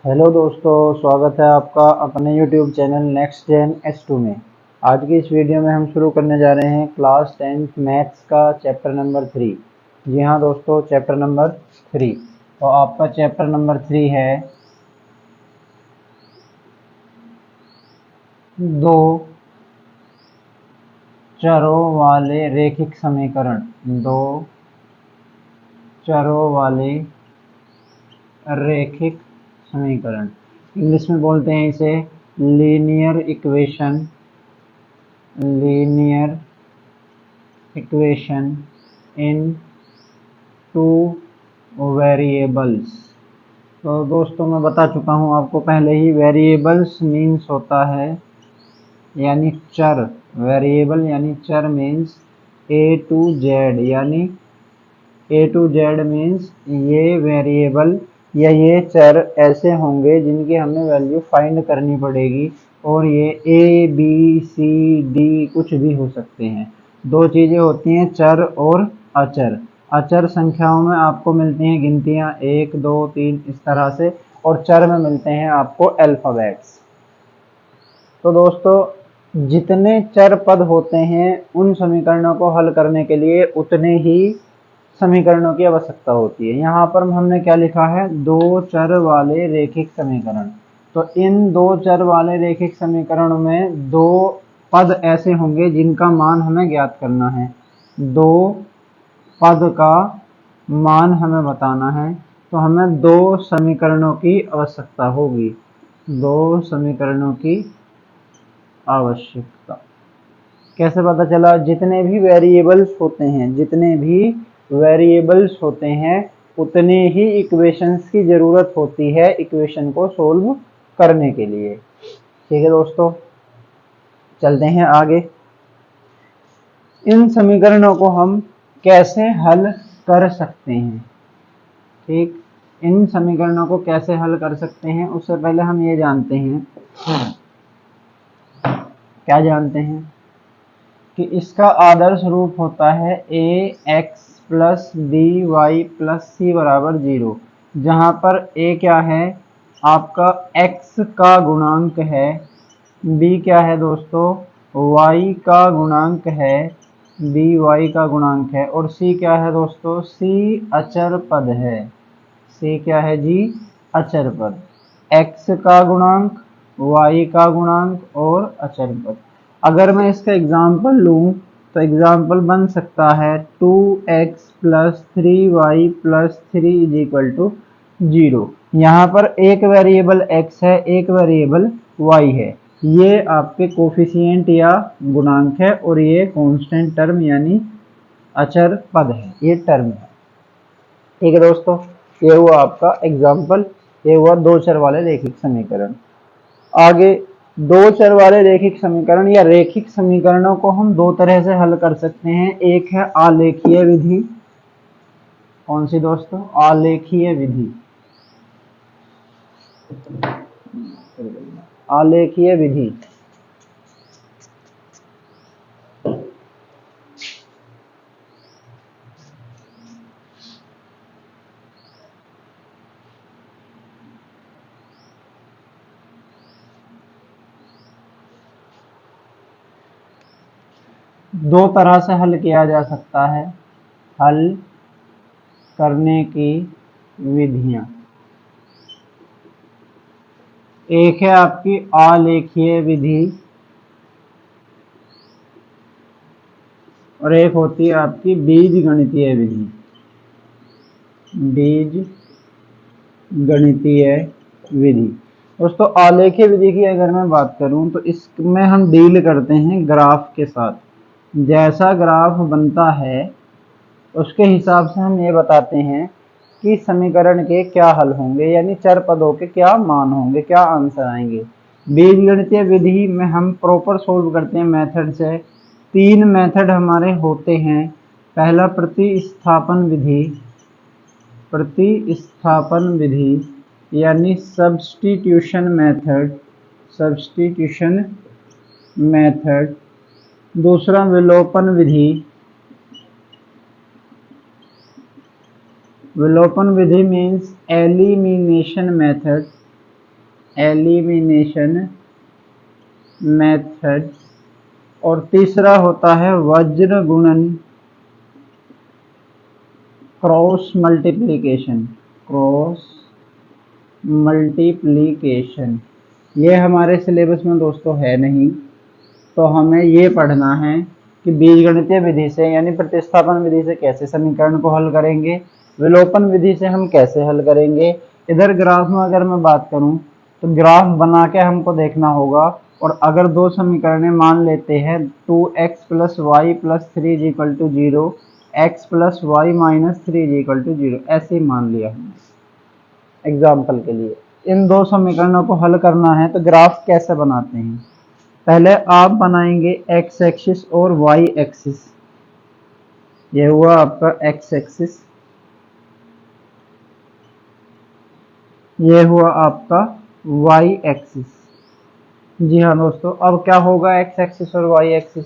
Hello दोस्तों, स्वागत है आपका अपने YouTube channel next gen S2 में। आज की इस वीडियो में हम शुरू करने जा रहे हैं क्लास 10th मैथ्स का चैप्टर नंबर 3। जी हाँ दोस्तों, चैप्टर नंबर 3। तो आपका चैप्टर नंबर 3 है दो चरों वाले रेखिक समीकरण। दो चरों वाले रेखिक समीकरण, इंग्लिश में बोलते हैं इसे linear equation. Linear equation in two variables. तो दोस्तों मैं बता चुका हूँ आपको पहले ही, वेरिएबल्स मीन्स होता है यानी चर। वेरिएबल यानी चर मीन्स ए टू जेड, यानी ए टू जेड मीन्स ये वेरिएबल या ये चर ऐसे होंगे जिनकी हमें वैल्यू फाइंड करनी पड़ेगी, और ये ए बी सी डी कुछ भी हो सकते हैं। दो चीज़ें होती हैं, चर और अचर। अचर संख्याओं में आपको मिलती हैं गिनतियाँ 1 2 3 इस तरह से, और चर में मिलते हैं आपको अल्फ़ाबेट्स। तो दोस्तों जितने चर पद होते हैं उन समीकरणों को हल करने के लिए उतने ही समीकरणों की आवश्यकता होती है। यहाँ पर हमने क्या लिखा है, दो चर वाले रेखिक समीकरण। तो इन दो चर वाले रेखिक समीकरणों में दो पद ऐसे होंगे जिनका मान हमें ज्ञात करना है। दो पद का मान हमें बताना है, तो हमें दो समीकरणों की आवश्यकता होगी। दो समीकरणों की आवश्यकता कैसे पता चला? जितने भी वेरिएबल्स होते हैं उतने ही इक्वेशंस की जरूरत होती है इक्वेशन को सोल्व करने के लिए। ठीक है दोस्तों, चलते हैं आगे। इन समीकरणों को हम कैसे हल कर सकते हैं? ठीक, इन समीकरणों को कैसे हल कर सकते हैं उससे पहले हम ये जानते हैं, क्या जानते हैं कि इसका आदर्श रूप होता है A X plus B Y plus C बराबर 0, जहाँ पर ए क्या है, आपका एक्स का गुणांक है, बी क्या है दोस्तों, वाई का गुणांक है, बी वाई का गुणांक है, और सी क्या है दोस्तों, सी अचर पद है। सी क्या है जी, अचर पद। एक्स का गुणांक, वाई का गुणांक और अचर पद। अगर मैं इसका एग्जाम्पल लूँ तो एग्जाम्पल बन सकता है 2x plus 3y plus 3 is equal to 0। यहाँ पर एक वेरिएबल x है, एक वेरिएबल y है। ये आपके कोफिशिएंट या गुणांक है, और ये कांस्टेंट टर्म यानी अचर पद है, ये टर्म है। ठीक है दोस्तों, ये हुआ आपका एग्जाम्पल, ये हुआ दो चर वाले रेखिक समीकरण। आगे दो चर वाले रेखिक समीकरण या रेखिक समीकरणों को हम दो तरह से हल कर सकते हैं। एक है आलेखीय विधि। कौन सी दोस्तों? आलेखीय विधि। आलेखीय विधि दो तरह से हल किया जा सकता है। हल करने की विधियां, एक है आपकी आलेखीय विधि और एक होती है आपकी बीजगणितीय विधि। बीज गणितीय विधि। दोस्तों आलेखीय विधि की अगर मैं बात करूं तो इसमें हम डील करते हैं ग्राफ के साथ। जैसा ग्राफ बनता है उसके हिसाब से हम ये बताते हैं कि समीकरण के क्या हल होंगे, यानी चर पदों के क्या मान होंगे, क्या आंसर आएंगे। बीजगणितीय विधि में हम प्रॉपर सोल्व करते हैं मेथड से। तीन मेथड हमारे होते हैं। पहला प्रतिस्थापन विधि, प्रतिस्थापन विधि यानी सब्स्टिट्यूशन मेथड, सब्स्टिट्यूशन मेथड। दूसरा विलोपन विधि, विलोपन विधि means elimination method, elimination method, और तीसरा होता है वज्र गुणन क्रॉस मल्टीप्लिकेशन। ये हमारे सिलेबस में दोस्तों है नहीं, तो हमें ये पढ़ना है कि बीजगणितीय विधि से यानी प्रतिस्थापन विधि से कैसे समीकरण को हल करेंगे, विलोपन विधि से हम कैसे हल करेंगे। इधर ग्राफ में अगर मैं बात करूं तो ग्राफ बना के हमको देखना होगा, और अगर दो समीकरणें मान लेते हैं 2x plus Y plus 3 is equal to 0, X plus Y minus 3 is equal to 0, ऐसे ही मान लिया हमने एग्जाम्पल के लिए। इन दो समीकरणों को हल करना है तो ग्राफ कैसे बनाते हैं, पहले आप बनाएंगे एक्स एक्सिस और वाई एक्सिस। ये हुआ आपका एक्स एक्सिस, ये हुआ आपका वाई एक्सिस। जी हाँ दोस्तों, अब क्या होगा एक्स एक्सिस और वाई एक्सिस।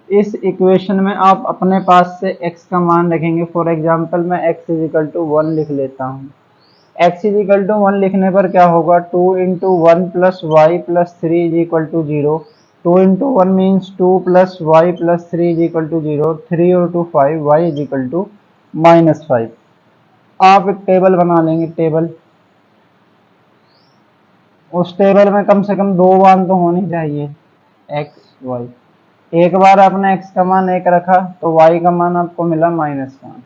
इस इक्वेशन में आप अपने पास से x का मान रखेंगे। फॉर एग्जांपल मैं x इज इक्वल टू 1 लिख लेता हूँ। x इज इक्वल टू 1 लिखने पर क्या होगा, 2 into 1 plus Y plus 3 is equal to 0। 2 into 1 means 2 plus Y plus 3 is equal to 0। 3 और 2 5, वाई इज इक्वल टू -5। आप एक टेबल बना लेंगे, टेबल। उस टेबल में कम से कम दो मान तो होने चाहिए, एक्स वाई। एक बार आपने x का मान 1 रखा तो y का मान आपको मिला -5।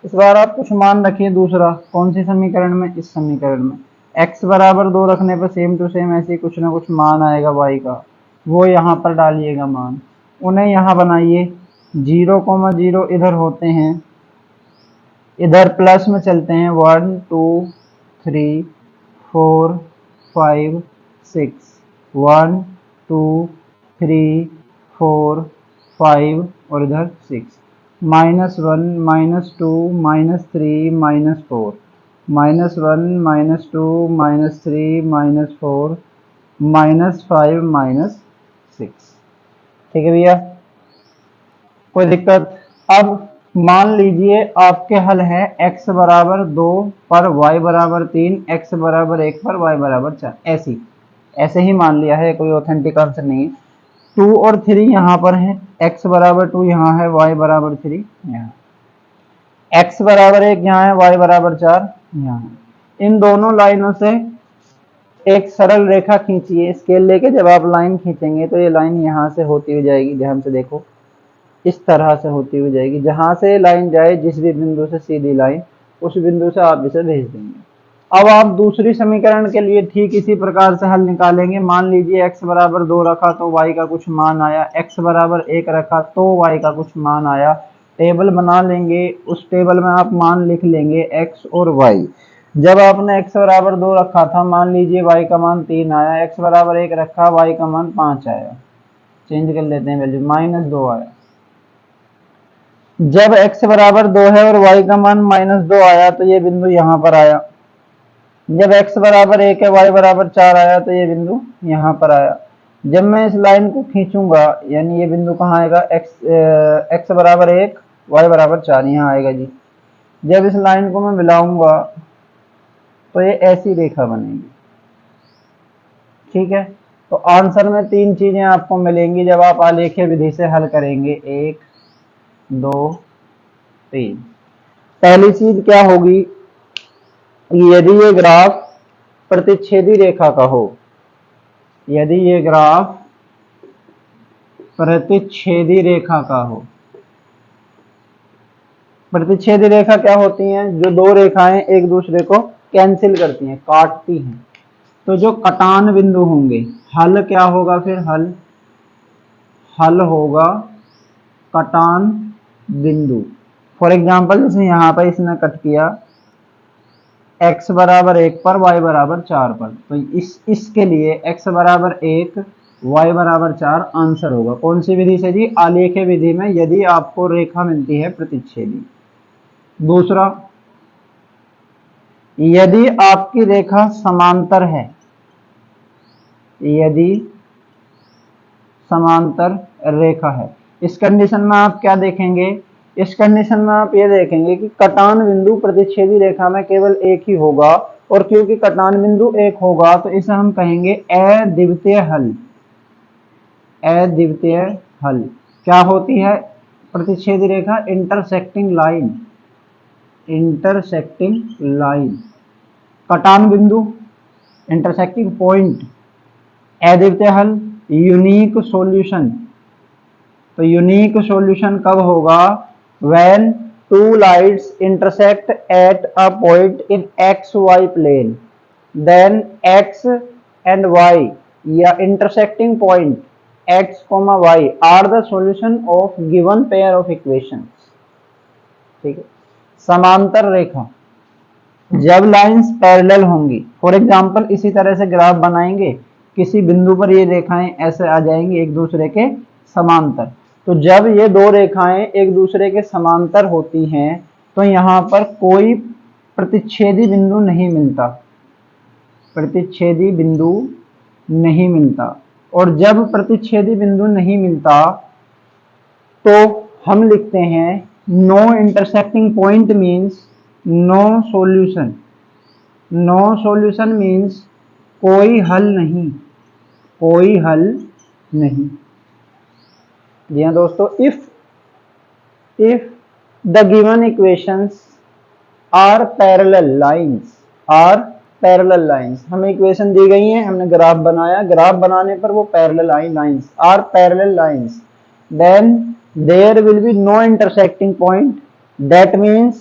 इस बार आप कुछ मान रखिए दूसरा, कौन सी समीकरण में, इस समीकरण में। x बराबर 2 रखने पर सेम टू सेम ऐसे कुछ ना कुछ मान आएगा y का, वो यहाँ पर डालिएगा मान। उन्हें यहाँ बनाइए, 0,0 इधर होते हैं, इधर प्लस में चलते हैं, 1 2 3 4 5 6, 1 2 3 4 5 और इधर 6, -1 -2 -3 -4, -1 -2 -3 -4 -5 -6। ठीक है भैया, कोई दिक्कत। अब मान लीजिए आपके हल है x बराबर 2 पर y बराबर 3, x बराबर 1 पर y बराबर 4, ऐसे ही मान लिया है, कोई ऑथेंटिक आंसर नहीं है। 2 और 3 यहाँ पर है, x बराबर 2 यहाँ है, y बराबर 3 यहाँ, x बराबर 1 यहाँ है, y बराबर 4 यहाँ है। इन दोनों लाइनों से एक सरल रेखा खींचिए। स्केल लेके जब आप लाइन खींचेंगे तो ये लाइन यहाँ से होती हुई जाएगी, ध्यान से देखो, इस तरह से होती हुई जाएगी। जहां से लाइन जाए, जिस भी बिंदु से सीधी लाइन, उस बिंदु से आप इसे भेज देंगे। अब आप दूसरी समीकरण के लिए ठीक इसी प्रकार से हल निकालेंगे। मान लीजिए x बराबर 2 रखा तो y का कुछ मान आया, x बराबर 1 रखा तो y का कुछ मान आया। टेबल बना लेंगे, उस टेबल में आप मान लिख लेंगे x और y। जब आपने x बराबर 2 रखा था, मान लीजिए y का मान 3 आया, x बराबर 1 रखा, y का मान 5 आया, चेंज कर लेते हैं वैल्यू, -2 आया। जब x बराबर 2 है और y का मान -2 आया तो ये बिंदु यहाँ पर आया। जब x बराबर 1 है, y बराबर 4 आया तो ये बिंदु यहाँ पर आया। जब मैं इस लाइन को खींचूंगा, यानी ये बिंदु कहाँ आएगा, x बराबर 1 y बराबर 4 यहाँ आएगा जी। जब इस लाइन को मैं मिलाऊंगा तो ये ऐसी रेखा बनेगी। ठीक है, तो आंसर में 3 चीजें आपको मिलेंगी जब आप आलेखीय विधि से हल करेंगे, 1 2 3। पहली चीज क्या होगी, यदि ये ग्राफ प्रतिच्छेदी रेखा का हो, यदि ये ग्राफ प्रतिच्छेदी रेखा का हो। प्रतिच्छेदी रेखा क्या होती हैं, जो दो रेखाएं एक दूसरे को कैंसिल करती हैं, काटती हैं। तो जो कटान बिंदु होंगे, हल क्या होगा फिर, हल होगा कटान बिंदु। फॉर एग्जाम्पल जैसे यहाँ पर इसने कट किया x बराबर 1 पर y बराबर 4 पर, तो इसके लिए x बराबर 1 y बराबर 4 आंसर होगा। कौन सी विधि से जी, आलेखीय विधि में, यदि आपको रेखा मिलती है प्रतिच्छेदी। दूसरा, यदि आपकी रेखा समांतर है, यदि समांतर रेखा है, इस कंडीशन में आप क्या देखेंगे, इस कंडीशन में आप ये देखेंगे कि कटान बिंदु प्रतिच्छेदी रेखा में केवल एक ही होगा, और क्योंकि कटान बिंदु एक होगा तो इसे हम कहेंगे अद्वितीय हल। अद्वितीय हल क्या होती है? प्रतिच्छेदी रेखा, इंटरसेक्टिंग लाइन। इंटरसेक्टिंग लाइन, कटान बिंदु, इंटरसेक्टिंग पॉइंट, अद्वितीय हल, यूनिक सॉल्यूशन। तो यूनिक सॉल्यूशन कब होगा? When two lines intersect at a point in X Y plane, then X and Y या intersecting point x, y are the solution of given pair of equations. ठीक है। समांतर रेखा, जब lines parallel होंगी, for example इसी तरह से ग्राफ बनाएंगे, किसी बिंदु पर ये रेखाएं ऐसे आ जाएंगी एक दूसरे के समांतर। तो जब ये दो रेखाएं एक दूसरे के समांतर होती हैं तो यहां पर कोई प्रतिच्छेदी बिंदु नहीं मिलता, प्रतिच्छेदी बिंदु नहीं मिलता। और जब प्रतिच्छेदी बिंदु नहीं मिलता तो हम लिखते हैं no intersecting point means no solution. No solution means कोई हल नहीं, कोई हल नहीं। जी हाँ दोस्तों, if the given equations are parallel lines, are parallel lines, हमें इक्वेशन दी गई है, हमने ग्राफ बनाया, ग्राफ बनाने पर वो पैरेलल आई lines are parallel lines, then there will be no intersecting point, that means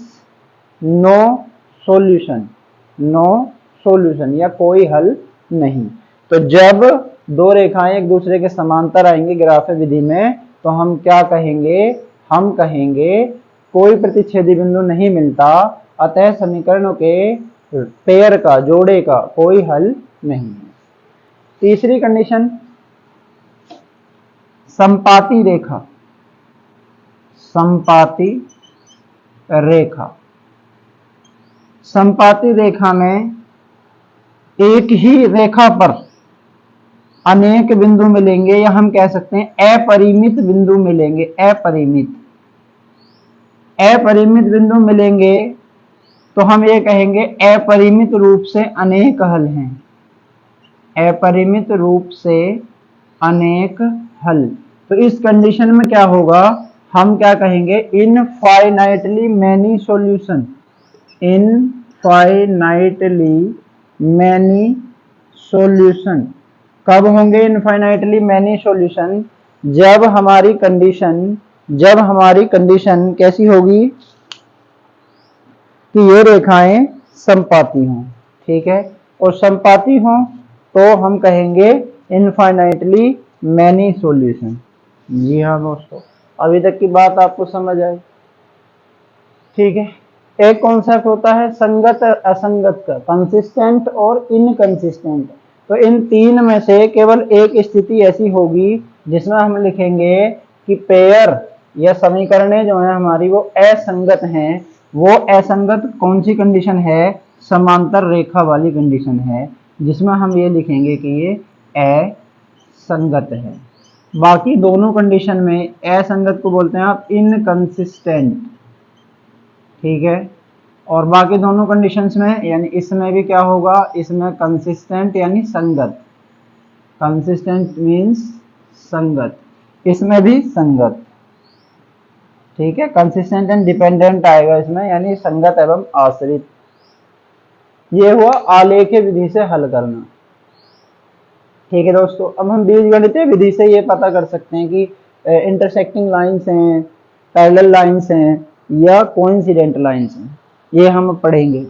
no solution, no solution या कोई हल नहीं। तो जब दो रेखाएं एक दूसरे के समांतर आएंगी ग्राफ विधि में तो हम क्या कहेंगे? हम कहेंगे कोई प्रतिच्छेदी बिंदु नहीं मिलता, अतः समीकरणों के पेयर का, जोड़े का कोई हल नहीं है। तीसरी कंडीशन, संपाती रेखा। संपाती रेखा, संपाती रेखा में एक ही रेखा पर अनेक बिंदु मिलेंगे, या हम कह सकते हैं अपरिमित बिंदु मिलेंगे। अपरिमित, अपरिमित बिंदु मिलेंगे तो हम ये कहेंगे अपरिमित रूप से अनेक हल हैं। अपरिमित रूप से अनेक हल। तो इस कंडीशन में क्या होगा? हम क्या कहेंगे? Infinitely many solution. Infinitely many solution कब होंगे? इनफाइनाइटली मैनी सॉल्यूशन जब हमारी कंडीशन कैसी होगी कि ये रेखाएं संपाती हों। ठीक है, और संपाती हों तो हम कहेंगे इनफाइनाइटली मैनी सॉल्यूशन। जी हाँ दोस्तों, अभी तक की बात आपको समझ आई? ठीक है। एक कॉन्सेप्ट होता है संगत असंगत का, कंसिस्टेंट और इनकंसिस्टेंट। तो इन तीन में से केवल एक स्थिति ऐसी होगी जिसमें हम लिखेंगे कि पेयर या समीकरणें जो है हमारी वो असंगत हैं। वो असंगत कौन सी कंडीशन है? समांतर रेखा वाली कंडीशन है, जिसमें हम ये लिखेंगे कि ये असंगत है। बाकी दोनों कंडीशन में असंगत को बोलते हैं आप इनकंसिस्टेंट। ठीक है, और बाकी दोनों कंडीशंस में यानी इसमें भी क्या होगा? इसमें कंसिस्टेंट यानी संगत, कंसिस्टेंट मीन्स संगत, इसमें भी संगत। ठीक है, कंसिस्टेंट एंड डिपेंडेंट आएगा इसमें, यानी संगत एवं आश्रित। ये हुआ आलेख्य विधि से हल करना। ठीक है दोस्तों, अब हम बीजगणितीय विधि से ये पता कर सकते हैं कि इंटरसेक्टिंग लाइंस हैं, पैरेलल लाइंस हैं या कोइंसिडेंट लाइंस हैं, ये हम पढ़ेंगे।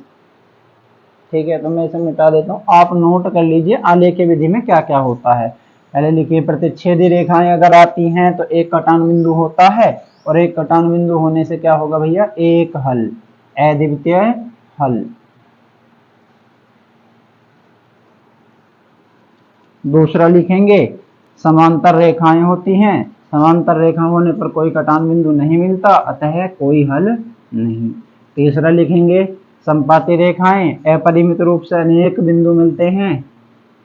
ठीक है, तो मैं इसे मिटा देता हूँ, आप नोट कर लीजिए आलेख्य विधि में क्या क्या होता है। पहले लिखिए, प्रतिच्छेदी रेखाएं अगर आती हैं तो एक कटान बिंदु होता है, और एक कटान बिंदु होने से क्या होगा भैया? एक हल, अद्वितीय हल। दूसरा लिखेंगे, समांतर रेखाएं होती हैं, समांतर रेखा होने पर कोई कटान बिंदु नहीं मिलता, अतः कोई हल नहीं। तीसरा लिखेंगे, संपाती रेखाएं अपरिमित रूप से अनेक बिंदु मिलते हैं,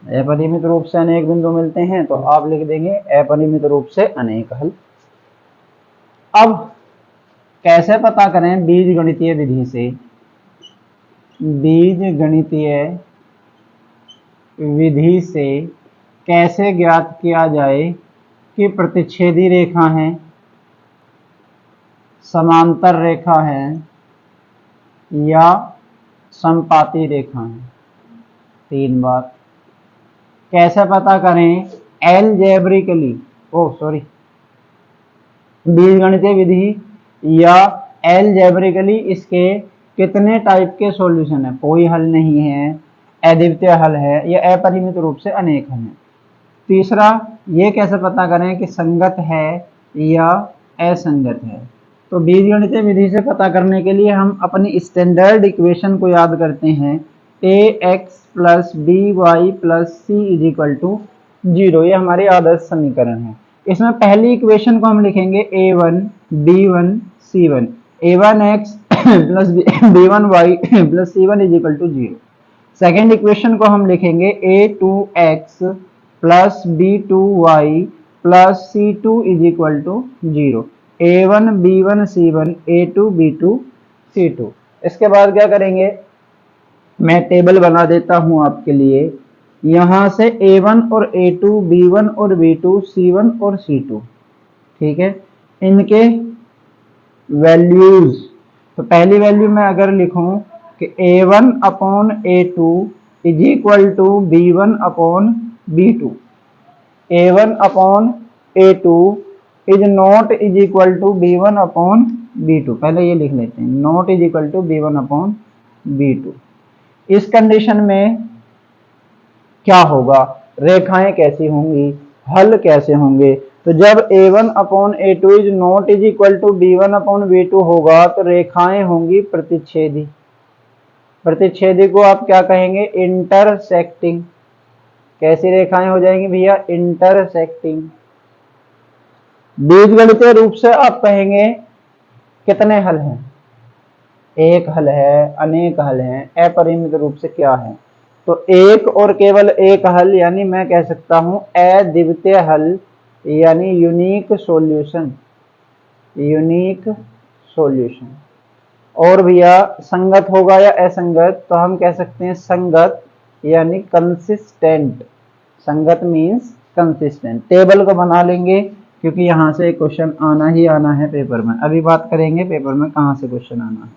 अपरिमित रूप से अनेक बिंदु मिलते हैं, तो आप लिख देंगे अपरिमित रूप से अनेक हल। अब कैसे पता करें बीजगणितीय विधि से? बीज गणितीय विधि से कैसे ज्ञात किया जाए कि प्रतिच्छेदी रेखा है, समांतर रेखा है या समपाती रेखा है। 3 बात। कैसे पता करें एलजेब्रिकली, बीजगणितीय विधि या एलजेब्रिकली इसके कितने टाइप के सॉल्यूशन है। कोई हल नहीं है, अद्वितीय हल है या अपरिमित रूप से अनेक हल है। तीसरा, ये कैसे पता करें कि संगत है या असंगत है। तो बीजगणितीय विधि से पता करने के लिए हम अपनी स्टैंडर्ड इक्वेशन को याद करते हैं। ax plus by plus c is equal to 0, ये हमारी आदर्श समीकरण है। इसमें पहली इक्वेशन को हम लिखेंगे a1 b1 c1, a1x plus b1y plus c1 is equal to 0। Second equation को हम लिखेंगे a2x plus b2y plus c2 is equal to 0, a1 b1 c1 a2 b2 c2। इसके बाद क्या करेंगे, मैं टेबल बना देता हूं आपके लिए। यहां से a1 और a2 b1 और b2 c1 और c2, ठीक है, इनके वैल्यूज। तो पहली वैल्यू मैं अगर लिखूं कि a1 upon a2 is equal to b1 upon b2, a1 upon a2 is not is equal to b1 upon b2। पहले ये लिख लेते हैं, not is equal to b1 upon b2। इस कंडीशन में क्या होगा, रेखाएं कैसी होंगी, हल कैसे होंगे। तो जब a1 upon a2 is not is equal to b1 upon b2 होगा तो रेखाएं होंगी प्रतिच्छेदी। प्रतिच्छेदी को आप क्या कहेंगे, इंटरसेक्टिंग। कैसी रेखाएं हो जाएंगी भैया, इंटरसेक्टिंग। बीजगणितीय रूप से आप कहेंगे कितने हल हैं, एक हल है, अनेक हल हैं, अपरिमित रूप से क्या है। तो एक और केवल एक हल, यानी मैं कह सकता हूं अद्वितीय हल, यानी यूनिक सॉल्यूशन, यूनिक सॉल्यूशन। और भैया संगत होगा या असंगत, तो हम कह सकते हैं संगत यानी कंसिस्टेंट। संगत मीन्स कंसिस्टेंट। टेबल को बना लेंगे क्योंकि यहां से क्वेश्चन आना ही आना है पेपर में। अभी बात करेंगे पेपर में कहां से क्वेश्चन आना है।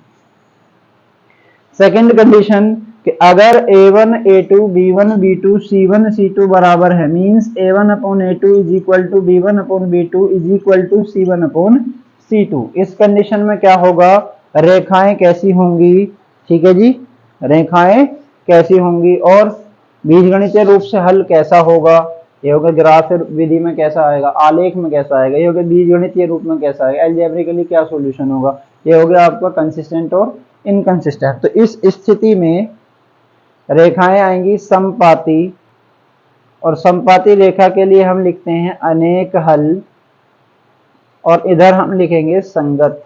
सेकंड कंडीशन कि अगर a1 a2 b1 b2 c1 c2 बराबर है, means a1 upon a2 is equal to b1 upon b2 is equal to c1 upon c2। इस कंडीशन में क्या होगा, रेखाएं कैसी होंगी, ठीक है जी, रेखाएं कैसी होंगी और बीजगणितीय रूप से हल कैसा होगा। ये होगा ग्राफ विधि में कैसा आएगा, आलेख में कैसा आएगा, ये होगा बीजगणितीय रूप में कैसा आएगा, अलजेब्रिकली क्या सॉल्यूशन होगा। ये हो गया आपका कंसिस्टेंट और इनकंसिस्टेंट। तो इस स्थिति में रेखाएं आएंगी समपाती, और समपाती रेखा के लिए हम लिखते हैं अनेक हल, और इधर हम लिखेंगे संगत।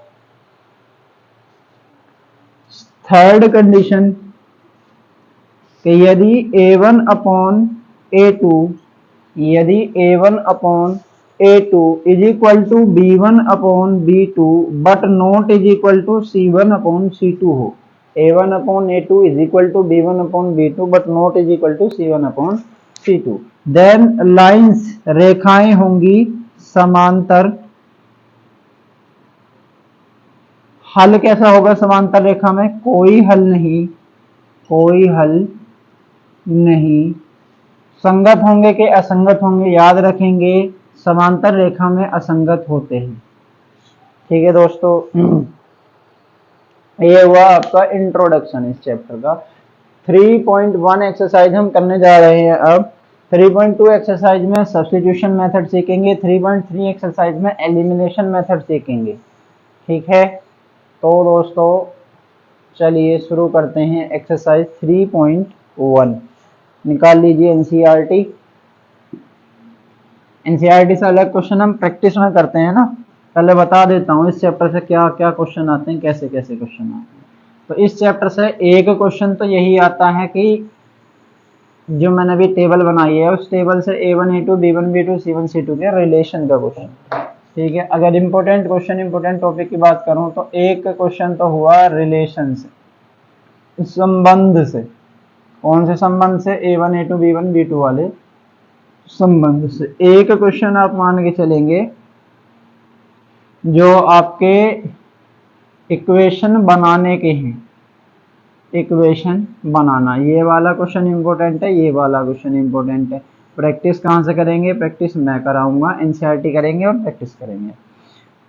थर्ड कंडीशन कि यदि a1 अपॉन a2, यदि a1 upon a2 is equal to b1 upon b2 but not is equal to c1 upon c2 हो। a1 upon a2 is equal to b1 upon b2 but not is equal to c1 upon c2, then lines रेखाएं होंगी समांतर। हल कैसा होगा समांतर रेखा में, कोई हल नहीं, कोई हल नहीं। संगत होंगे कि असंगत होंगे, याद रखेंगे समांतर रेखा में असंगत होते हैं। ठीक है दोस्तों, ये हुआ आपका इंट्रोडक्शन इस चैप्टर का। 3.1 एक्सरसाइज हम करने जा रहे हैं अब। 3.2 एक्सरसाइज में सब्स्टिट्यूशन मेथड सीखेंगे, 3.3 एक्सरसाइज में एलिमिनेशन मेथड सीखेंगे। ठीक है, तो दोस्तों चलिए शुरू करते हैं एक्सरसाइज 3.1। निकाल लीजिए एनसीईआरटी। एनसीईआरटी से अलग क्वेश्चन हम प्रैक्टिस में करते हैं ना, पहले बता देता हूँ इस चैप्टर से क्या क्या क्वेश्चन आते हैं, कैसे कैसे क्वेश्चन आते हैं। तो इस चैप्टर से एक क्वेश्चन तो यही आता है कि जो मैंने अभी टेबल बनाई है उस टेबल से a1 a2 b1 b2 c1 c2 के रिलेशन का क्वेश्चन। ठीक है, अगर इंपॉर्टेंट क्वेश्चन इंपॉर्टेंट टॉपिक की बात करूं तो एक क्वेश्चन तो हुआ रिलेशन से, संबंध से। कौन से संबंध से? A1 A2 B1 B2 वाले संबंध से। एक क्वेश्चन आप मान के चलेंगे जो आपके इक्वेशन बनाने के हैं, इक्वेशन बनाना, ये वाला क्वेश्चन इंपॉर्टेंट है, ये वाला क्वेश्चन इंपॉर्टेंट है। प्रैक्टिस कहाँ से करेंगे? प्रैक्टिस मैं कराऊंगा, एनसीईआरटी करेंगे और प्रैक्टिस करेंगे।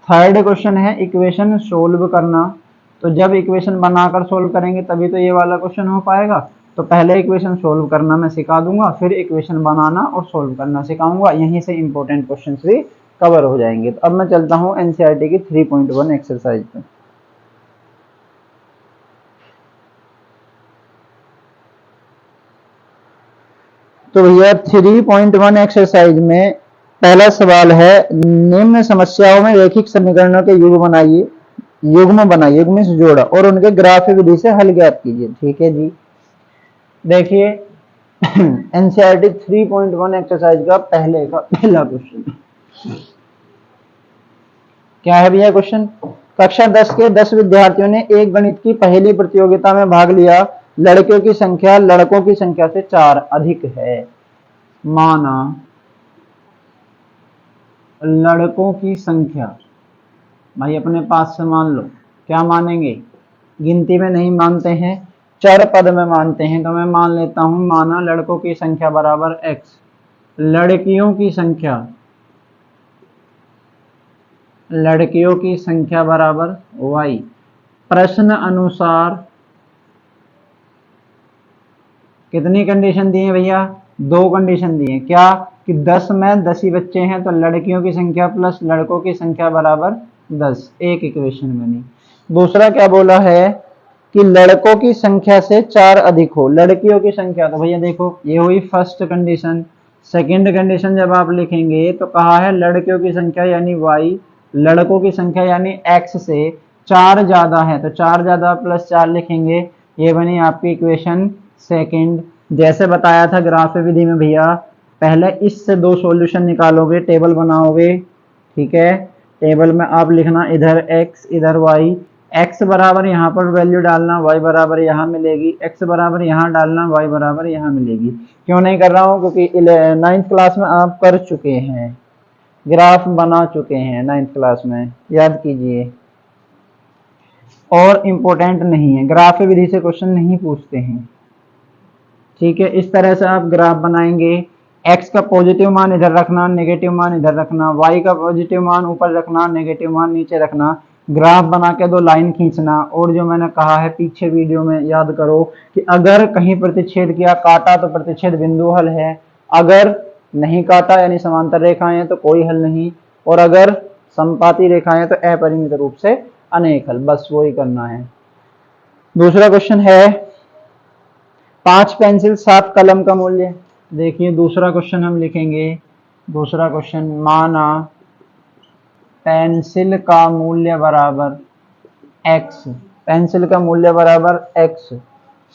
थर्ड क्वेश्चन है इक्वेशन सोल्व करना। तो जब इक्वेशन बनाकर सोल्व करेंगे तभी तो ये वाला क्वेश्चन हो पाएगा। तो पहले इक्वेशन सोल्व करना मैं सिखा दूंगा, फिर इक्वेशन बनाना और सोल्व करना सिखाऊंगा। यहीं से इंपॉर्टेंट क्वेश्चन भी कवर हो जाएंगे। तो अब मैं चलता हूँ एनसीईआरटी की 3.1 एक्सरसाइज पे। तो भैया 3.1 एक्सरसाइज में पहला सवाल है, निम्न समस्याओं में रैखिक समीकरणों के युग्म बनाइए, युग्म बनाइए, युग्म से जोड़ा और उनके ग्राफ विधि से हल ज्ञात कीजिए। ठीक है जी, देखिए एनसीईआरटी 3.1 एक्सरसाइज का पहला क्वेश्चन क्या है भैया? क्वेश्चन, कक्षा 10 के 10 विद्यार्थियों ने एक गणित की पहेली प्रतियोगिता में भाग लिया। लड़कियों की संख्या लड़कों की संख्या से 4 अधिक है। माना लड़कों की संख्या, भाई अपने पास से मान लो, क्या मानेंगे? गिनती में नहीं मानते हैं, चर पद में मानते हैं। तो मैं मान लेता हूं, माना लड़कों की संख्या बराबर x, लड़कियों की संख्या, लड़कियों की संख्या बराबर y। प्रश्न अनुसार कितनी कंडीशन दी है भैया? 2 कंडीशन दी है। क्या कि 10 में 10 ही बच्चे हैं, तो लड़कियों की संख्या प्लस लड़कों की संख्या बराबर 10, एक इक्वेशन बनी। दूसरा क्या बोला है कि लड़कों की संख्या से 4 अधिक हो लड़कियों की संख्या। तो भैया देखो, ये हुई फर्स्ट कंडीशन। सेकंड कंडीशन जब आप लिखेंगे तो कहा है लड़कियों की संख्या यानी y, लड़कों की संख्या यानी x से 4 ज्यादा है, तो 4 ज्यादा प्लस 4 लिखेंगे। ये बनी आपकी इक्वेशन सेकंड। जैसे बताया था ग्राफ विधि में भैया, पहले इससे 2 सॉल्यूशन निकालोगे, टेबल बनाओगे। ठीक है, टेबल में आप लिखना इधर x इधर y, x बराबर यहाँ पर वैल्यू डालना, y बराबर यहाँ मिलेगी, x बराबर यहाँ डालना, y बराबर यहाँ मिलेगी। क्यों नहीं कर रहा हूँ? क्योंकि 9th क्लास में आप कर चुके हैं, ग्राफ बना चुके हैं 9th क्लास में, याद कीजिए। और इम्पोर्टेंट नहीं है, ग्राफ विधि से क्वेश्चन नहीं पूछते हैं। ठीक है, इस तरह से आप ग्राफ बनाएंगे। x का पॉजिटिव मान इधर रखना, नेगेटिव मान इधर रखना, y का पॉजिटिव मान ऊपर रखना, नेगेटिव मान नीचे रखना। ग्राफ बना के 2 लाइन खींचना। और जो मैंने कहा है पीछे वीडियो में, याद करो कि अगर कहीं प्रतिच्छेद किया, काटा तो प्रतिच्छेद बिंदु हल है, अगर नहीं काटा यानी समांतर रेखाएं हैं तो कोई हल नहीं, और अगर समपाती रेखाएं तो अपरिमित रूप से अनेक हल। बस वही करना है। दूसरा क्वेश्चन है 5 पेंसिल 7 कलम का मूल्य। देखिए दूसरा क्वेश्चन हम लिखेंगे। दूसरा क्वेश्चन, माना पेंसिल का मूल्य बराबर x, पेंसिल का मूल्य बराबर x,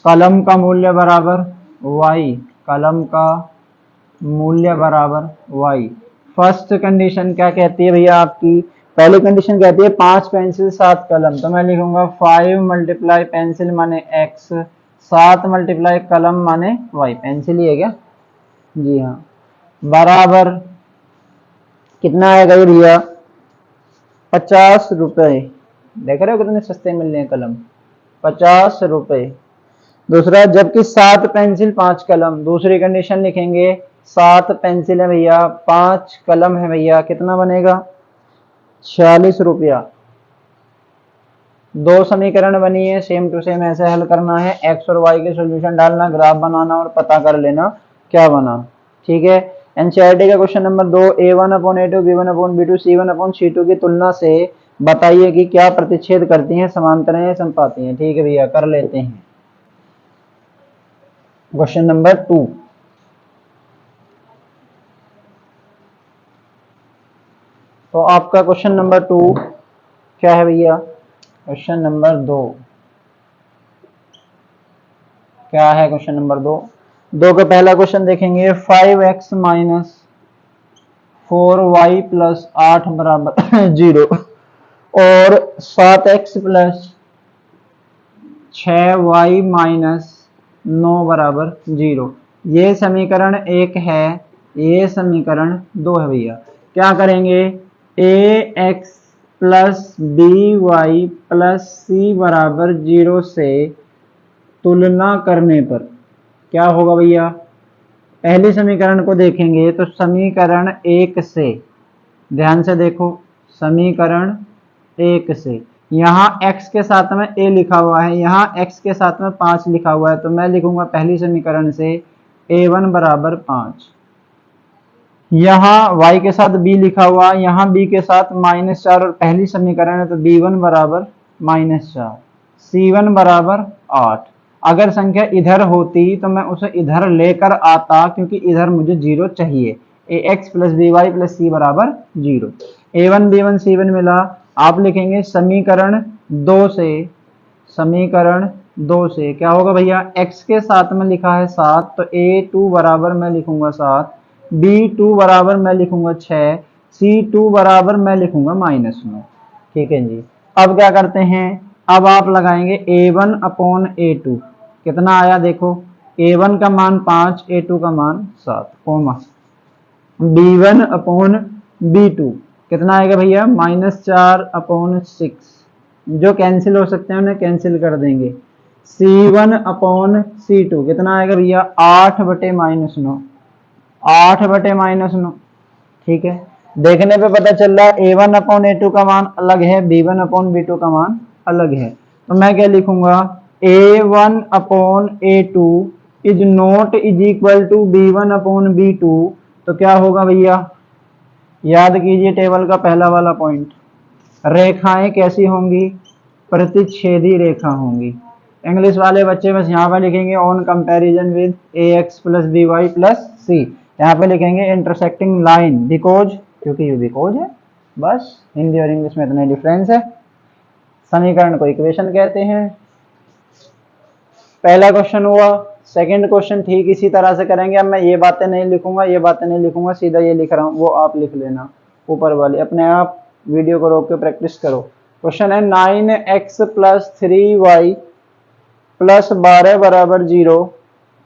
कलम का मूल्य बराबर y, कलम का मूल्य बराबर y। फर्स्ट कंडीशन क्या कहती है भैया आपकी? पहली कंडीशन कहती है 5 पेंसिल 7 कलम, तो मैं लिखूंगा 5 मल्टीप्लाई पेंसिल माने x, 7 मल्टीप्लाई कलम माने y। पेंसिल ही है क्या? जी हाँ। बराबर कितना आएगा ये भैया? 50 रुपए। देख रहे हो कितने सस्ते मिल रहे हैं कलम? 50 रुपए। दूसरा, जबकि 7 पेंसिल 5 कलम, दूसरी कंडीशन लिखेंगे 7 पेंसिल है भैया, 5 कलम है भैया, कितना बनेगा? 46 रुपया। 2 समीकरण बनी है, सेम टू सेम ऐसे हल करना है। x और y के सॉल्यूशन डालना, ग्राफ बनाना और पता कर लेना क्या बना। ठीक है, एनसीईआरटी का question number 2, A1/A2 B1/B2 C1/C2 की तुलना से बताइए कि क्या प्रतिच्छेद करती हैं, समांतर हैं, संपाती हैं। ठीक है भैया, कर लेते हैं। क्वेश्चन नंबर 2, तो आपका क्वेश्चन नंबर 2 क्या है भैया? क्वेश्चन नंबर 2 क्या है? क्वेश्चन नंबर 2 का पहला क्वेश्चन देखेंगे। 5x माइनस 4y प्लस 8 बराबर 0 और 7x प्लस 6y माइनस 9 बराबर 0। ये समीकरण 1 है, ये समीकरण 2 है भैया। क्या करेंगे, ax plus B Y plus C बराबर 0 से तुलना करने पर क्या होगा भैया। पहली समीकरण को देखेंगे तो समीकरण 1 से, ध्यान से देखो, समीकरण 1 से यहाँ x के साथ में a लिखा हुआ है, यहाँ x के साथ में 5 लिखा हुआ है, तो मैं लिखूंगा पहली समीकरण से a1 बराबर 5। यहाँ y के साथ b लिखा हुआ, यहाँ b के साथ -4 और पहली समीकरण है तो b1 बराबर -4, c1 बराबर 8। अगर संख्या इधर होती तो मैं उसे इधर लेकर आता, क्योंकि इधर मुझे 0 चाहिए। ax plus B Y plus C बराबर 0। a1 b1 c1 मिला। आप लिखेंगे समीकरण 2 से, समीकरण 2 से क्या होगा भैया, x के साथ में लिखा है 7 तो a2 बराबर मैं लिखूंगा 7, b2 बराबर मैं लिखूंगा 6, c2 बराबर मैं लिखूंगा -9। ठीक है जी। अब क्या करते हैं, अब आप लगाएंगे a1 अपॉन a2। कितना आया देखो, a1 का मान 5, a2 का मान 7, कोमा b1 अपॉन b2 कितना आएगा भैया, -4 अपॉन 6। जो कैंसिल हो सकते हैं उन्हें कैंसिल कर देंगे। c1 अपॉन c2 कितना आएगा भैया, 8 बटे -9, 8 बटे -9। ठीक है, देखने पे पता चल रहा है a1 अपॉन a2 का मान अलग है, b1 अपॉन b2 का मान अलग है। तो मैं क्या लिखूंगा, a1 upon a2 is not is equal to b1 upon b2। तो क्या होगा भैया, याद कीजिए टेबल का पहला वाला पॉइंट, रेखाएं कैसी होंगी, प्रतिच्छेदी रेखा होंगी। इंग्लिश वाले बच्चे बस यहाँ पे लिखेंगे on comparison with ax plus B Y plus C, यहाँ पे लिखेंगे इंटरसेक्टिंग लाइन, बिकॉज, क्योंकि ये बिकॉज है। बस हिंदी और इंग्लिश में इतना डिफरेंस है। समीकरण को इक्वेशन कहते हैं। पहला क्वेश्चन हुआ। सेकंड क्वेश्चन ठीक इसी तरह से करेंगे। अब मैं ये बातें नहीं लिखूंगा, ये बातें नहीं लिखूंगा, सीधा ये लिख रहा हूँ, वो आप लिख लेना ऊपर वाले, अपने आप वीडियो को रोक के प्रैक्टिस करो। क्वेश्चन है 9x प्लस 3y प्लस 12 बराबर 0,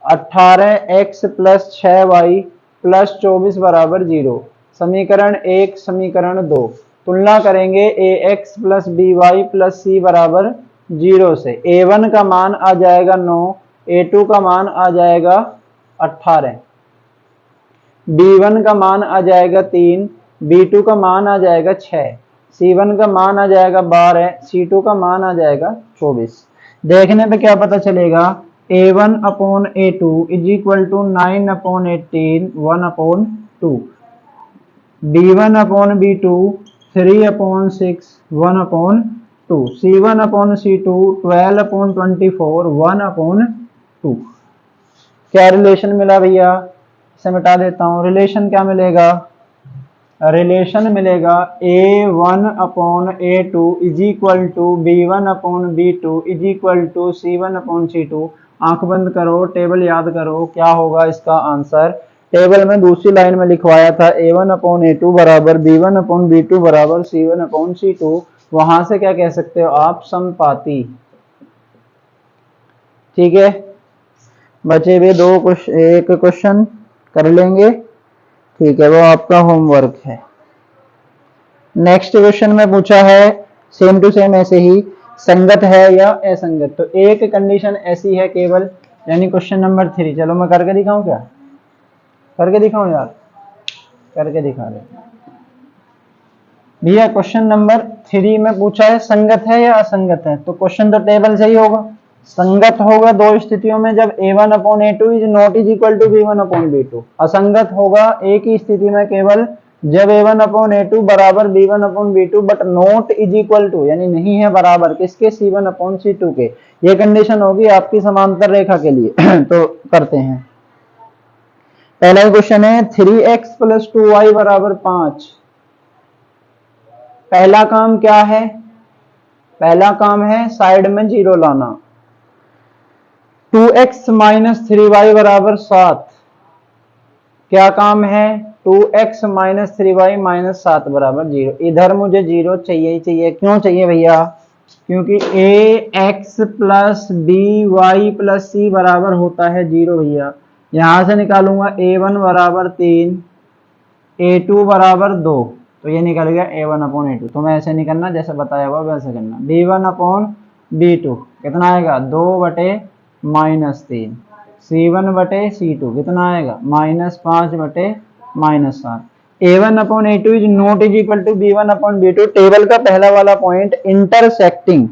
18x प्लस 6y प्लस 24 बराबर 0। समीकरण 1 समीकरण 2 तुलना करेंगे ax plus by plus c बराबर 0 से। a1 का मान आ जाएगा 9, a2 का मान आ जाएगा 18, b1 का मान आ जाएगा 3, b2 का मान आ जाएगा 6, c1 का मान आ जाएगा 12, c2 का मान आ जाएगा 24। देखने पे क्या पता चलेगा, a1 upon a2 is equal to 9 upon 18 1 upon 2, b1 upon b2 3 upon 6 1 upon 2, c1 upon c2 12 upon 24 1 upon 2। क्या रिलेशन मिला भैया, इसे मिटा देता हूँ। रिलेशन क्या मिलेगा, रिलेशन मिलेगा a1 upon a2 is equal to b1 upon b2 is equal to c1 upon c2। आंख बंद करो, टेबल याद करो, क्या होगा इसका आंसर। टेबल में दूसरी लाइन में लिखवाया था a1 अपॉन a2 बराबर b1 अपॉन b2 बराबर c1 अपॉन c2। वहां से क्या कह सकते हो आप, समपाती। ठीक है, बचे हुए एक क्वेश्चन कर लेंगे। ठीक है, वो आपका होमवर्क है। नेक्स्ट क्वेश्चन में पूछा है सेम टू सेम ऐसे ही, संगत है या असंगत। तो एक कंडीशन ऐसी है केवल, यानी क्वेश्चन नंबर 3। चलो मैं करके दिखाऊं, क्या करके दिखाऊं यार, करके दिखा दे भैया। क्वेश्चन नंबर 3 में पूछा है संगत है या असंगत है। तो क्वेश्चन तो टेबल से ही होगा। संगत होगा दो स्थितियों में, जब a1 upon a2 is not is equal to b1 upon b2। असंगत होगा एक ही स्थिति में केवल, जब a1 अपॉन a2 बराबर b1 upon b2 but not is equal to, यानी नहीं है बराबर किसके, c1 अपॉन c2 के। ये कंडीशन होगी आपकी समांतर रेखा के लिए। तो करते हैं। पहला क्वेश्चन है 3x प्लस 2y बराबर 5। पहला काम क्या है, पहला काम है साइड में 0 लाना। 2x माइनस 3y बराबर 7। क्या काम है, 2x माइनस 3y माइनस 7 बराबर 0। इधर मुझे 0 चाहिए ही चाहिए। क्यों चाहिए भैया, क्योंकि A X plus B Y plus C बराबर होता है 0 भैया। यहां से निकालूंगा a1 बराबर 3, a2 बराबर 2, तो ये निकल गया a1 अपॉन a2। तो मैं ऐसे नहीं करना, जैसे बताया हुआ वैसे करना। b1 अपॉन b2 कितना आएगा 2/-3, c1 बटे c2 कितना आएगा -5/-7। a1 upon a2 is not is equal to b1 upon b2। Table का पहला वाला पॉइंट इंटरसेक्टिंग,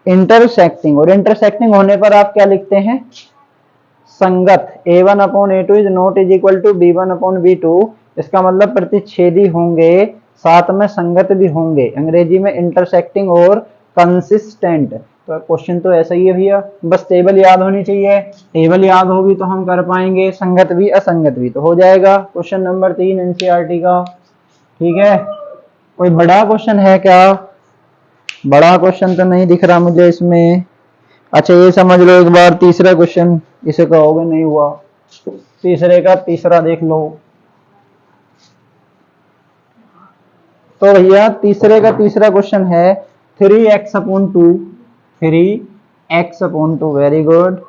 इंटरसेक्टिंग, और इंटरसेक्टिंग होने पर आप क्या लिखते हैं संगत। a1 upon a2 is not is equal to b1 upon b2, इसका मतलब प्रतिच्छेदी होंगे, साथ में संगत भी होंगे, अंग्रेजी में इंटरसेक्टिंग और कंसिस्टेंट। तो क्वेश्चन तो ऐसा ही है भैया, बस टेबल याद होनी चाहिए, टेबल याद होगी तो हम कर पाएंगे, संगत भी असंगत भी तो हो जाएगा। क्वेश्चन नंबर 3 एनसीईआरटी का। ठीक है, कोई बड़ा क्वेश्चन है क्या? बड़ा क्वेश्चन तो नहीं दिख रहा मुझे इसमें। अच्छा ये समझ लो एक बार, तीसरा क्वेश्चन इसे कहोगे नहीं हुआ, तीसरे का तीसरा देख लो। तो भैया तीसरे का तीसरा क्वेश्चन है 3x upon 2, 3x upon 2, very good.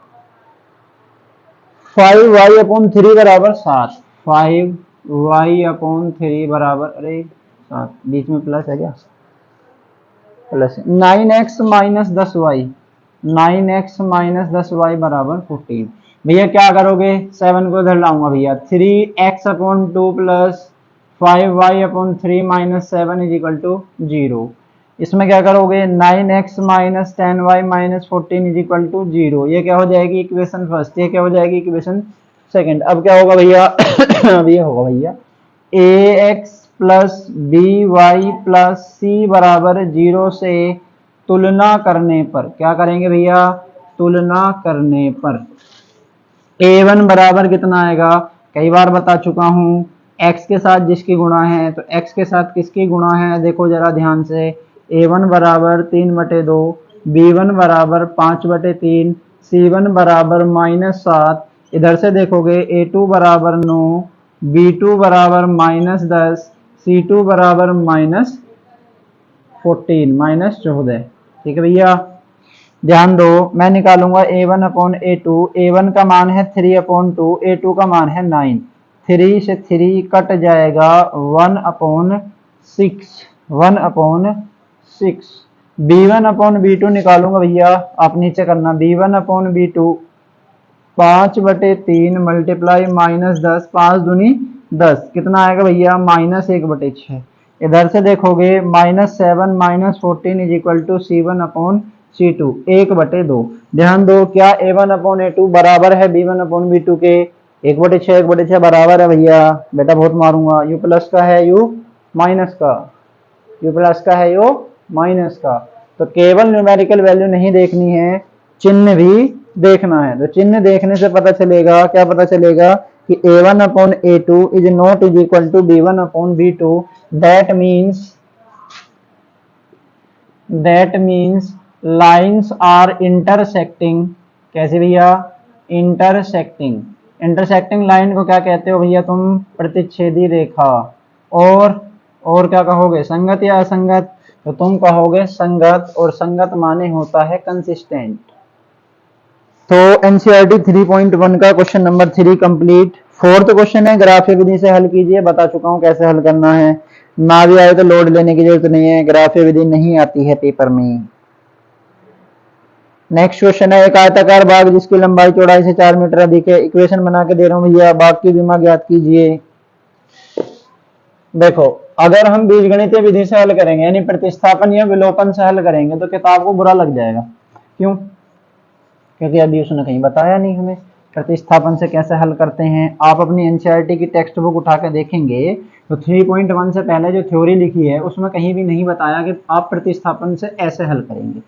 5y upon 3 बराबर 7, 5y अपॉन 3 बराबर, अरे 7 बीच में प्लस है क्या, plus 9x minus 10y, 9x minus 10y बराबर 14। भैया क्या करोगे, 7 को इधर लाऊंगा भैया, 3x upon 2 plus 5y upon 3 minus 7 is equal to 0। इसमें क्या करोगे 9x minus 10y minus 14 is equal to 0। ये क्या हो जाएगी इक्वेशन फर्स्ट, ये क्या हो जाएगी इक्वेशन सेकंड। अब क्या होगा भैया अब ये होगा भैया ax plus B Y plus C बराबर 0 से तुलना करने पर, क्या करेंगे भैया तुलना करने पर a1 बराबर कितना आएगा, कई बार बता चुका हूं, x के साथ जिसकी गुणा है, तो x के साथ किसकी गुणा है देखो जरा ध्यान से, a1 बराबर 3/2, b1 बराबर 5/3, c1 बराबर -7, इधर से देखोगे a2 बराबर 9, b2 बराबर -10, c2 बराबर -14, -14। ठीक है भैया, ध्यान दो, मैं निकालूंगा a1 अपॉन a2, a1 का मान है 3/2, a2 का मान है 9, 3 से 3 कट जाएगा 1/6, 1/6। b1 अपॉन b2 निकालूंगा भैया, आप नीचे करना, b1 अपॉन b2 5/3 मल्टीप्लाई -10, 5 दूनी 10, कितना आएगा भैया -1/6। इधर से देखोगे -7 -14 is equal to c1 upon c2, 1/2। ध्यान दो, क्या a1 अपॉन a2 बराबर है b1 अपॉन b2 के, 1/6, 1/6 बराबर है भैया। बेटा बहुत मारूंगा, u प्लस का है u माइनस का, u प्लस का है u माइनस का। तो केवल न्यूमेरिकल वैल्यू नहीं देखनी है, चिन्ह भी देखना है। तो चिन्ह देखने से पता चलेगा, क्या पता चलेगा कि a1 upon a2 is not is equal to b1 upon b2। That means lines are intersecting. कैसे भैया इंटरसेक्टिंग, इंटरसेक्टिंग लाइन को क्या कहते हो भैया तुम, प्रतिच्छेदी रेखा। और क्या कहोगे संगत या असंगत, तो तुम कहोगे संगत, और संगत माने होता है कंसिस्टेंट। तो एनसीईआरटी 3.1 का question number 3 complete. Fourth question है ग्राफीय विधि से हल कीजिए, बता चुका हूं कैसे हल करना है, ना भी आए तो लोड लेने की जरूरत नहीं है, ग्राफीय विधि नहीं आती है पेपर में। नेक्स्ट क्वेश्चन है, एक आयताकार बाग जिसकी लंबाई चौड़ाई से 4 मीटर अधिक है, इक्वेशन बना के दे रहा हूं भैया, बाग की विमा ज्ञात कीजिए। देखो अगर हम बीजगणितीय विधि से हल करेंगे, यानी प्रतिस्थापन या विलोपन से हल करेंगे, तो किताब को बुरा लग जाएगा। क्यों? क्योंकि अभी उसने कहीं बताया नहीं हमें प्रतिस्थापन से कैसे हल करते हैं। आप अपनी एनसीईआरटी की टेक्स्ट बुक उठा के देखेंगे तो 3.1 से पहले जो थ्योरी लिखी है उसमें कहीं भी नहीं बताया कि आप प्रतिस्थापन से ऐसे हल करेंगे।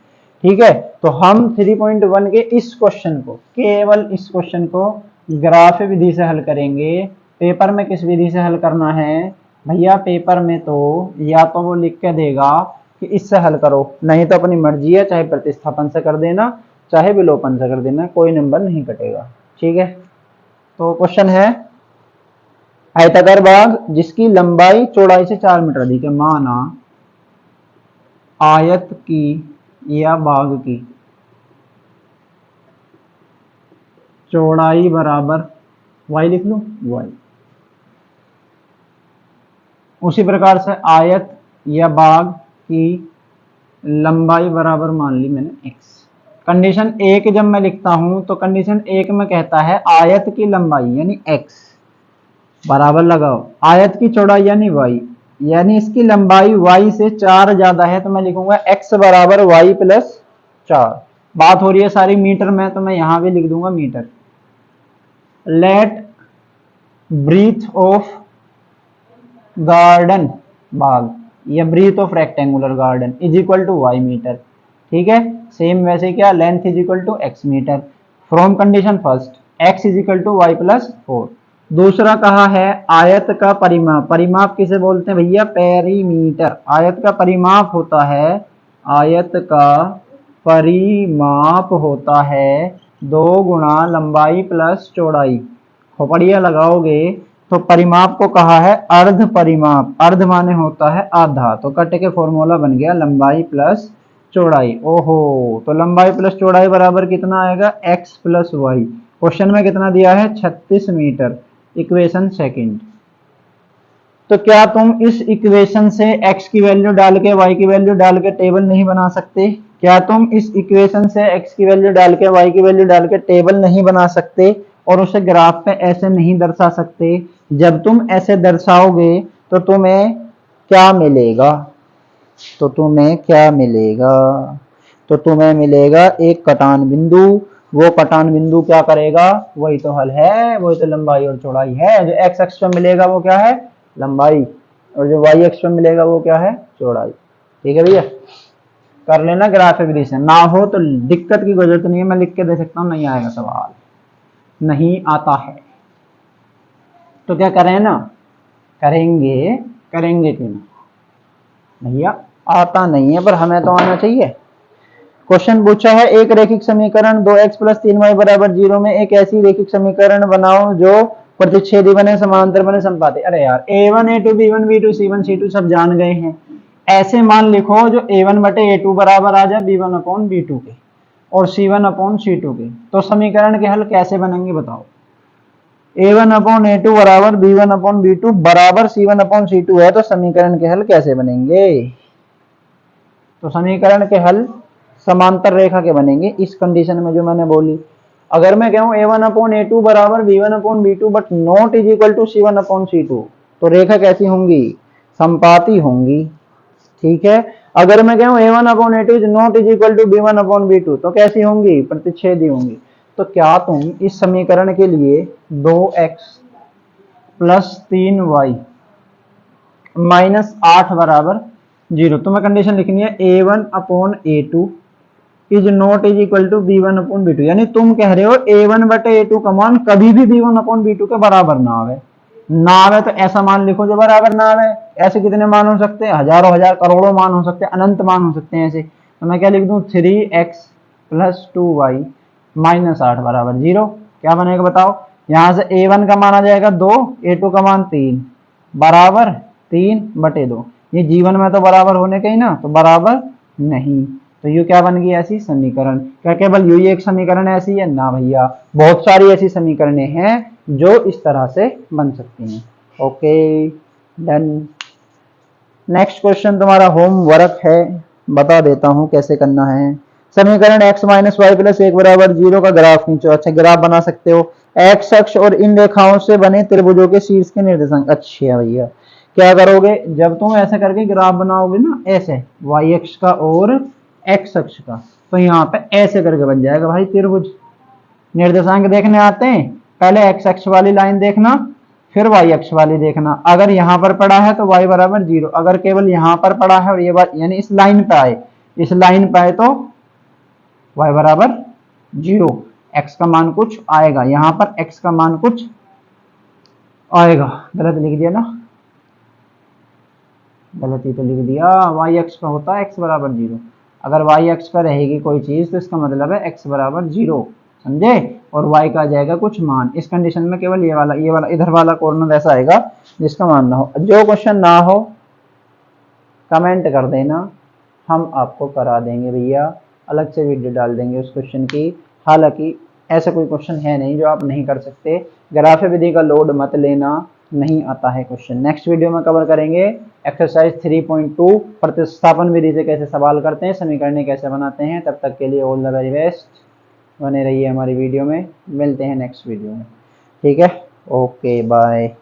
ठीक है, तो हम 3.1 के इस क्वेश्चन को, केवल इस क्वेश्चन को ग्राफीय विधि से हल करेंगे। पेपर में किस विधि से हल करना है भैया, पेपर में तो या तो वो लिख के देगा कि इससे हल करो, नहीं तो अपनी मर्जी है, चाहे प्रतिस्थापन से कर देना चाहे विलोपन से कर देना, कोई नंबर नहीं कटेगा। ठीक है, तो क्वेश्चन है आयताकार बाग जिसकी लंबाई चौड़ाई से 4 मीटर अधिक है, माना आयत की या बाग की चौड़ाई बराबर y लिख लूं, y। उसी प्रकार से आयत या बाग की लंबाई बराबर मान ली मैंने x। कंडीशन एक जब मैं लिखता हूं तो कंडीशन एक में कहता है आयत की लंबाई यानी x बराबर लगाओ आयत की चौड़ाई यानी y, यानी इसकी लंबाई y से 4 ज्यादा है तो मैं लिखूंगा x बराबर y प्लस 4। बात हो रही है सारी मीटर में तो मैं यहां भी लिख दूंगा metre. Let breadth of garden बाग या breadth of rectangular garden is equal to y metre. ठीक है, सेम वैसे क्या length is equal to x metre. From condition first x is equal to y plus 4। दूसरा कहा है आयत का परिमाप। परिमाप किसे बोलते हैं भैया, पेरीमीटर। आयत का परिमाप होता है, आयत का परिमाप होता है 2 गुणा लंबाई प्लस चौड़ाई। खोपड़िया लगाओगे तो परिमाप को कहा है अर्ध परिमाप। अर्ध माने होता है आधा, तो कट के फॉर्मूला बन गया लंबाई प्लस चौड़ाई। ओहो, तो लंबाई प्लस चौड़ाई बराबर कितना आएगा x प्लस वाई। क्वेश्चन में कितना दिया है 36 मीटर। Equation second. तो क्या तुम इस इक्वेशन से x की वैल्यू डाल के y की वैल्यू डाल के टेबल नहीं बना सकते? क्या तुम इस इक्वेशन से x की वैल्यू डाल के y की वैल्यू डाल के टेबल नहीं बना सकते और उसे ग्राफ पे ऐसे नहीं दर्शा सकते? जब तुम ऐसे दर्शाओगे तो तुम्हें क्या मिलेगा? तो तुम्हें क्या मिलेगा? तो तुम्हें मिलेगा एक कटान बिंदु। वो कटान बिंदु क्या करेगा? वही तो हल है, वही तो लंबाई और चौड़ाई है। जो x अक्ष पे मिलेगा वो क्या है? लंबाई, और जो y अक्ष पे मिलेगा वो क्या है? चौड़ाई। ठीक है भैया, कर लेना ग्राफ एग्रीशन। ना हो तो दिक्कत की जरूरत नहीं है, मैं लिख के दे सकता हूं, नहीं आएगा सवाल, नहीं आता है तो क्या करें ना, करेंगे, करेंगे क्यों ना भैया, आता नहीं है पर हमें तो आना चाहिए। क्वेश्चन पूछा है एक रैखिक समीकरण 2x प्लस 3y बराबर 0 में एक ऐसी रैखिक समीकरण बनाओ जो प्रतिच्छेदी बने, समांतर बने, संपाती। अरे यार a1 a2 b1 b2 c1 c2 सब जान गए हैं। ऐसे मान लिखो जो a1 बटे a2 बराबर आ जाए b1 अपॉन b2 के और c1 अपॉन c2 के। तो समीकरण के हल कैसे बनेंगे बताओ? a1 अपॉन a2 बराबर b1 अपॉन b2 बराबर c1 अपॉन c2 है, तो समीकरण के हल कैसे बनेंगे? तो समीकरण के हल समांतर रेखा के बनेंगे इस कंडीशन में जो मैंने बोली। अगर मैं कहूं a1 अपॉन a2 बराबर b1 upon b2 but not is equal to c1 upon c2, तो रेखा कैसी होंगी? संपाती होंगी। ठीक है, अगर मैं कहूं a1 upon a2 is not is equal to b1 upon b2 तो कैसी होंगी? प्रतिच्छेदी होंगी। तो क्या तुम इस समीकरण के लिए 2x प्लस 3y माइनस 8 बराबर 0, तुम्हें कंडीशन लिखनी है a1 upon a2 is not is equal to b1 upon b2। यानी तुम कह रहे हो a1 बटे a2 का मान कभी भी b1 अपॉन b2 के बराबर ना आवे। ना आवे तो ऐसा मान लिखो जो बराबर ना आवे। ऐसे कितने मान हो सकते हैं? हजारों हजार करोड़ों मान हो सकते हैं, अनंत मान हो सकते हैं ऐसे। तो मैं क्या लिख दूं 3x प्लस 2y माइनस 8 बराबर 0। क्या बनेगा बताओ? यहां से a1 का मान आ जाएगा 2, a2 का मान 3 बराबर 3 बटे 2। ये जीवन में तो बराबर होने के ही ना, तो बराबर नहीं। तो यू क्या बन गई ऐसी समीकरण? क्या केवल यू ही एक समीकरण ऐसी है? ना भैया, बहुत सारी ऐसी समीकरणें हैं जो इस तरह से बन सकती हैं। Okay done. नेक्स्ट क्वेश्चन तुम्हारा होमवर्क है, बता देता हूं कैसे करना है। समीकरण x माइनस वाई प्लस 1 बराबर 0 का ग्राफ खींचो। अच्छा, ग्राफ बना सकते हो। x अक्ष और इन रेखाओं से बने त्रिभुजों के शीर्ष के निर्देशांक। अच्छा भैया, क्या करोगे जब तुम ऐसे करके ग्राफ बनाओगे ना, ऐसे y अक्ष का और x अक्ष का, तो यहाँ पे ऐसे करके बन जाएगा भाई त्रिभुज। निर्देशांक देखने आते हैं, पहले x अक्ष वाली लाइन देखना, फिर y अक्ष वाली देखना। अगर यहाँ पर पड़ा है तो y बराबर 0, अगर केवल यहाँ पर पड़ा है और ये बात यानी इस लाइन पे आए, इस लाइन पे आए तो y बराबर 0, x का मान कुछ आएगा, यहाँ पर x का मान कुछ आएगा। गलत लिख दिया ना, गलत ही तो लिख दिया। y अक्ष पर होता है x बराबर 0। अगर y अक्ष पर रहेगी कोई चीज तो इसका मतलब है x बराबर 0, समझे? और y का आ जाएगा कुछ मान। इस कंडीशन में केवल ये वाला इधर वाला कॉर्नर ऐसा आएगा जिसका मान ना हो। जो क्वेश्चन ना हो कमेंट कर देना, हम आपको करा देंगे भैया, अलग से वीडियो डाल देंगे उस क्वेश्चन की। हालांकि ऐसा कोई क्वेश्चन है नहीं जो आप नहीं कर सकते, ग्राफे विधि का लोड मत लेना, नहीं आता है क्वेश्चन। नेक्स्ट वीडियो में कवर करेंगे एक्सरसाइज 3.2 प्रतिस्थापन विधि से कैसे सवाल करते हैं, समीकरण कैसे बनाते हैं। तब तक के लिए ऑल द वेरी बेस्ट, बने रहिए हमारी वीडियो में, मिलते हैं नेक्स्ट वीडियो में, ठीक है, ओके बाय।